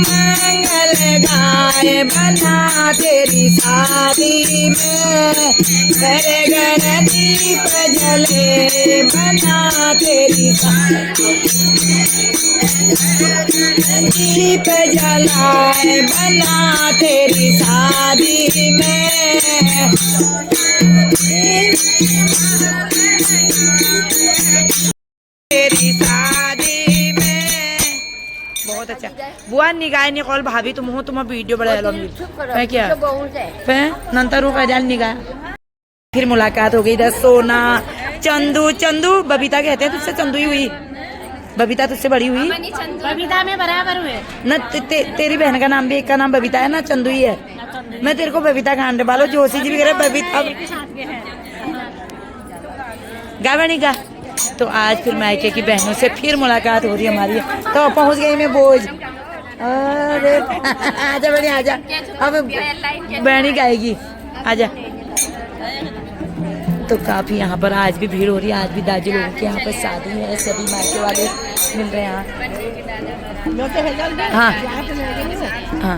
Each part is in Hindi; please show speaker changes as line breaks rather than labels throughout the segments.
मंगल गाय बना तेरी शादी में, घर घर दीप जले बना तेरी दीप जलाए बना तेरी शादी में। तेरी शादी में बहुत अच्छा। बुआ निगाह निकोल भाभी तुम हो, तुम वीडियो बड़ा मैं क्या नंतर जान निगाह। फिर मुलाकात हो गई। इधर सोना चंदू, चंदू बबीता कहते हैं, तुझसे चंदू ही हुई। बबीता तुझसे बड़ी हुई,
बबीता में बराबर हुए
न तेरी बहन का नाम भी एक का नाम बबीता है ना, चंदू ही है। मैं तेरे को बबीता का आंडे बालो जोशी जी भी कह रहे बबीता गा बनी गा। तो आज फिर मायके की बहनों से फिर मुलाकात हो रही है हमारी। तो पहुंच गई मैं बोझ। अरे आजा बनी आजा, अब बहनी गाएगी आजा। तो काफी यहाँ पर आज भी भीड़ हो रही है। आज भी दादी लोगों के यहाँ पर शादी है, सभी मायके वाले मिल रहे हैं यहाँ। हाँ हाँ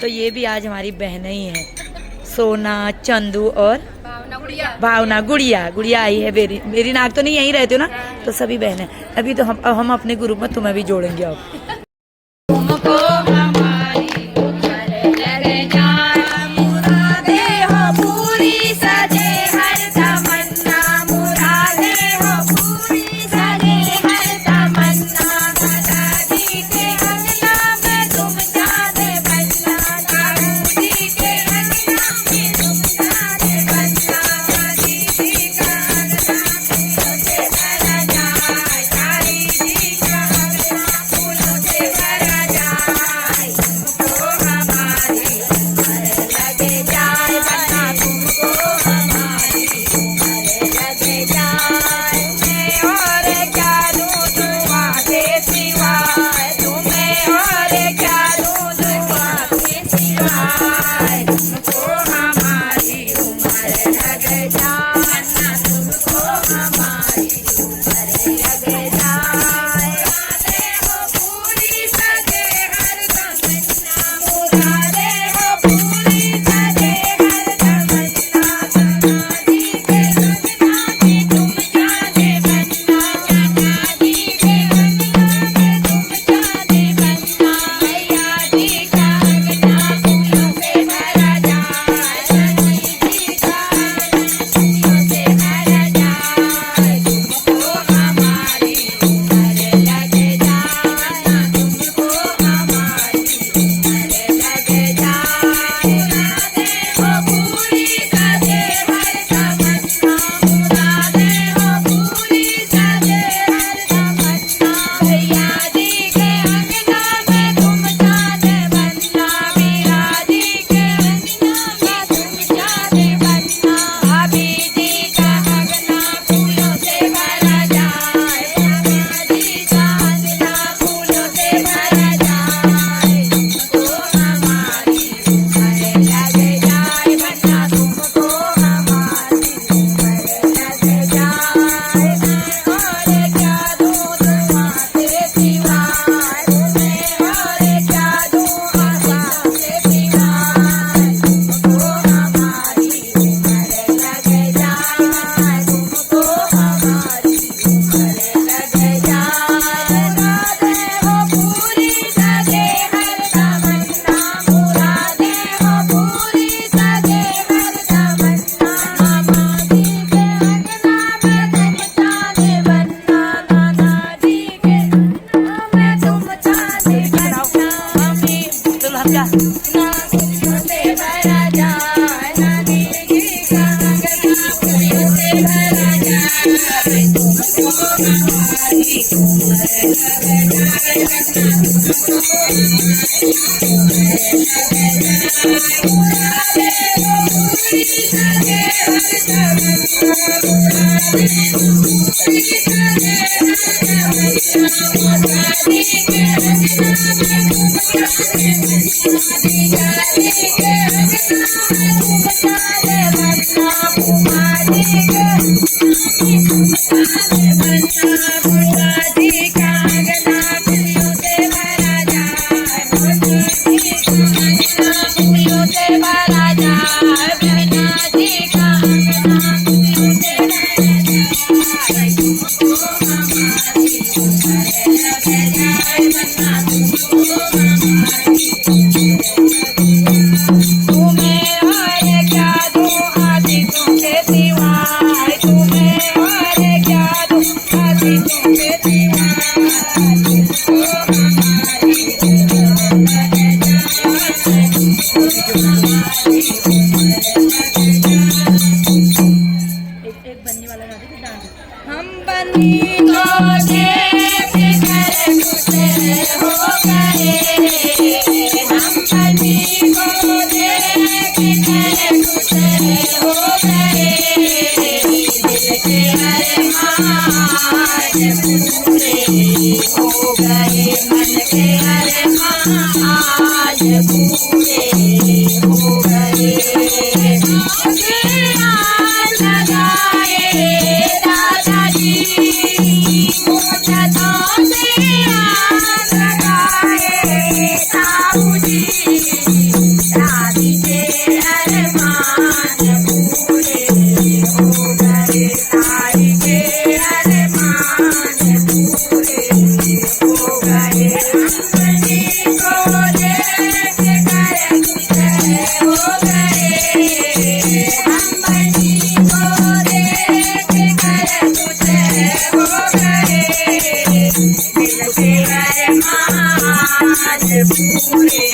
तो ये भी आज हमारी बहनें ही हैं, सोना, चंदू और भावना। गुड़िया आई है। मेरी नाक तो नहीं यहीं रहते हो ना, तो सभी बहनें। अभी तो हम अपने ग्रुप में तुम्हें भी जोड़ेंगे अब।
हम बनी तो हो गए, हम बनी को देख हो गए, दिल के अरमान पूरे हो गए, मन के अरमान पूरे हो गए। दादाजी मोटरों से आग लगाए, ताऊजी हो गए अम्बनी को देख कर खुश हो गए दिल के अरमान पूरे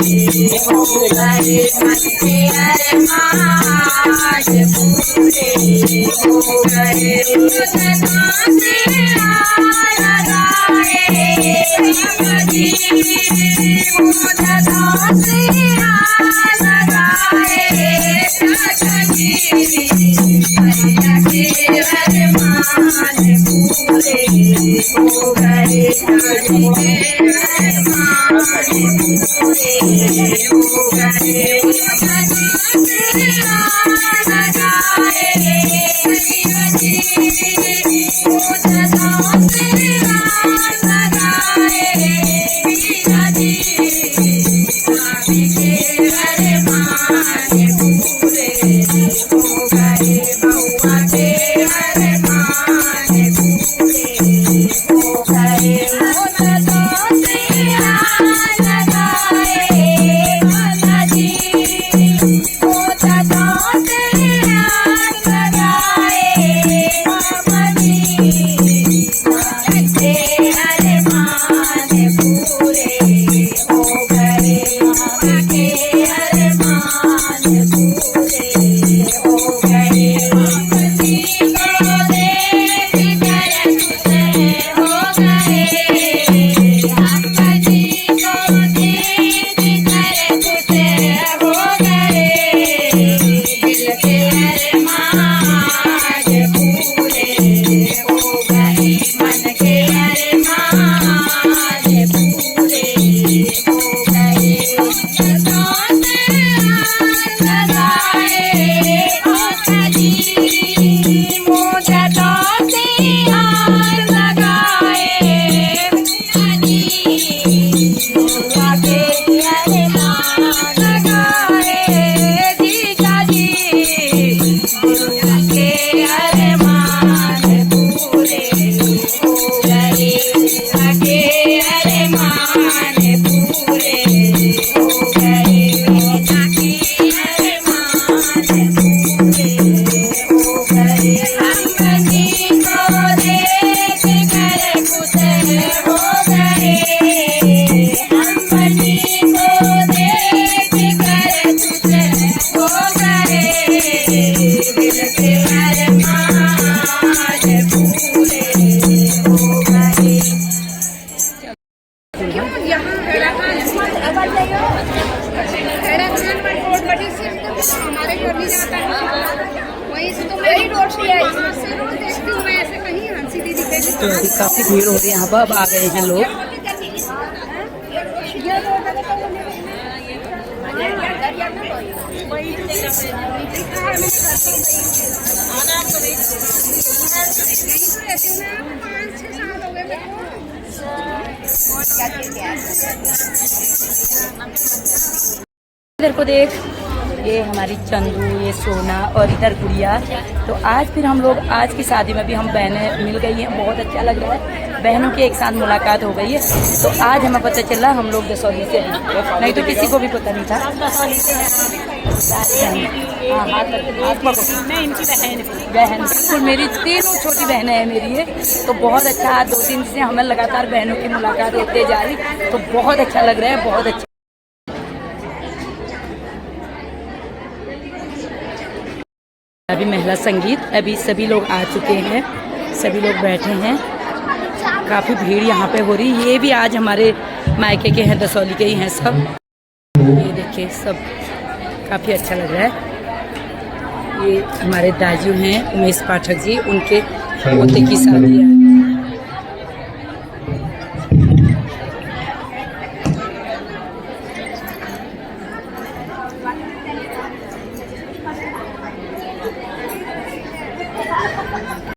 हो गए मन के अरमान पूरे हो गए सदा से लगाए अम्बनी सदा से लगाए सजनी मैया के अरमान पूरे हो गए सजनी के अरमान पूरे हो गए सजनी से लगाए सजनी सदा से लगाए सजनी स्वामी के अरमान पूरे हो गए बउआ के अरमान पूरे हो गए सदा से लगाए सजनी सदा से लगाए अम्बनी के अरमान पूरे हो गए के अरमान पूरे हो गए अम्बनी को देख कर खुश हो गए अम्बनी को देख कर खुश हो गए दिल के अरमान पूरे हो गए मन के अरमान पूरे हो गए सदा से लगाए सजनी सदा से लगाए सजनी बउआ के अरमान लगाए जीजा जी बउआ के अरमान पूरे हो गए बउआ के अरमान पूरे हो गए बेटा के अरमान पूरे हो गए अम्बनी को देख कर खुश हो गए अम्बनी को देख कर खुश हो गए दिल के अरमान पूरे हो गए
हमारे घर नहीं जाता है वहीं से तो मेरी रोड पे आई वहाँ से रोज देखती हूँ मैं ऐसे कहीं हंसी दीदी कहती
तो अभी काफी भीड़ हो रही है यहाँ पर। अब आ गए हैं लोग। इधर को देख, ये हमारी चंदू, ये सोना और इधर गुड़िया। तो आज फिर हम लोग आज की शादी में भी हम बहनें मिल गई हैं, बहुत अच्छा लग रहा है। बहनों की एक साथ मुलाकात हो गई है। तो आज हमें पता चला हम लोग दसौली से हैं, नहीं तो किसी को भी पता नहीं था।
मैं इनकी
बहन बिल्कुल मेरी तीनों छोटी बहनें हैं मेरी ये। तो बहुत अच्छा, 2 दिन से हमें लगातार बहनों की मुलाकात होते जा रही, तो बहुत अच्छा लग रहा है, बहुत अच्छा। अभी महिला संगीत, अभी सभी लोग आ चुके हैं, सभी लोग बैठे हैं, काफ़ी भीड़ यहाँ पे हो रही। ये भी आज हमारे मायके के हैं, दसौली के ही हैं सब। ये देखिए सब काफ़ी अच्छा लग रहा है। ये हमारे दाजू हैं उमेश पाठक जी, उनके पोते की शादी है।